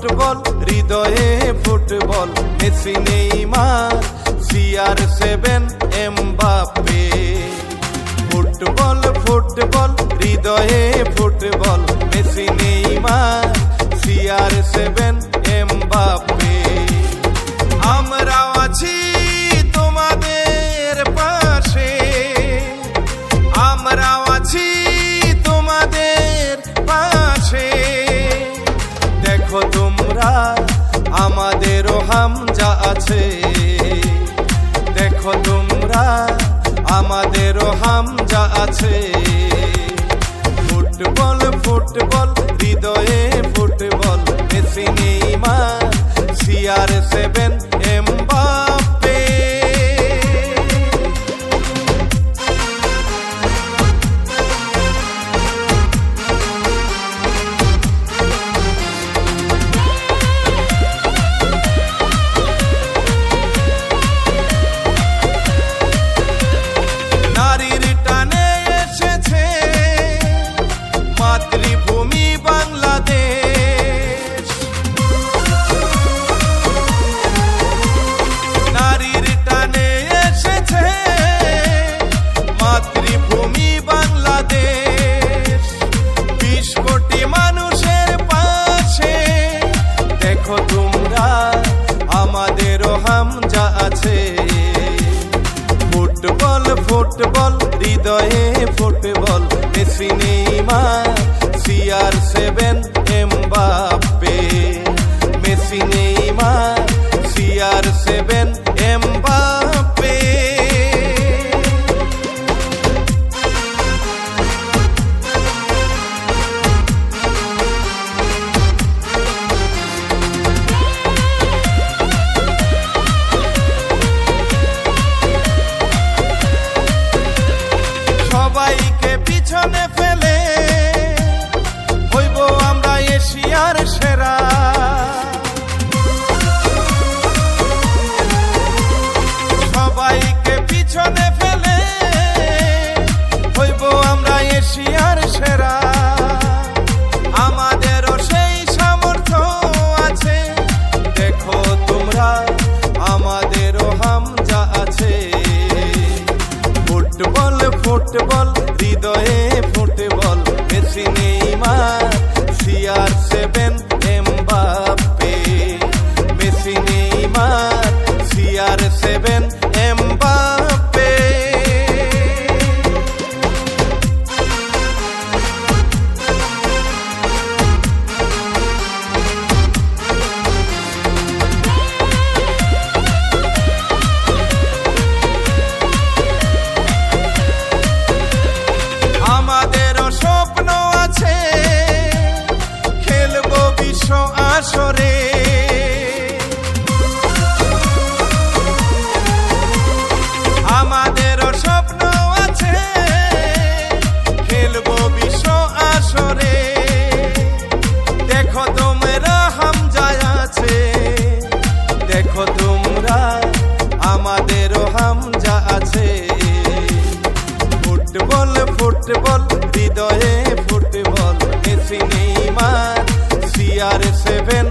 football হৃদয়ে football Messi Neymar CR7 Mbappe football football হৃদয়ে football Messi Neymar CR7 Mbappe আমরাও আছি তোমাদের পাশে আমরাও আছি তোমাদের পাশে দেখো তোমরা আমাদেরও হামজা আছে দেখো তোমরা আমাদেরও হামজা আছে ফুটবল ফুটবল হৃদয়ে football Messi Neymar CR7 Mbappe নারীর টানে এসেছে মাতৃভূমি বাংলাদেশ নারীর টানে এসেছে মাতৃভূমি বাংলাদেশ 20 কোটি মানুষের পাশে দেখো তোমরা আমাদেরও হামজা আছে ফুটবল ফুটবল হৃদয়ে football Messi Neymar CR7 Mbappe Messi Neymar CR7 Mbappe সবাইকে পিছনে ফেলে হইব আমরা এশিয়ার সেরা সবাইকে পিছনে ফেলে হইব আমরা এশিয়ার সেরা আমাদেরও সেই সামর্থ্য আছে দেখো তোমরা আমাদেরও হামজা আছে ফুটবল ফুটবল হৃদয়ে football Messi Neymar CR7 Mbappe Messi Neymar CR7 Mbappe আমাদেরও স্বপ্ন আছে খেলবো বিশ্ব আসরে আমাদেরও স্বপ্ন আছে খেলবো বিশ্ব আসরে দেখো তোমরা হামজা আছে দেখো তোমরা আমাদেরও হামজা আছে ফুটবল ফুটবল হৃদয়ে ফুটবল মেসি নেইমার CR7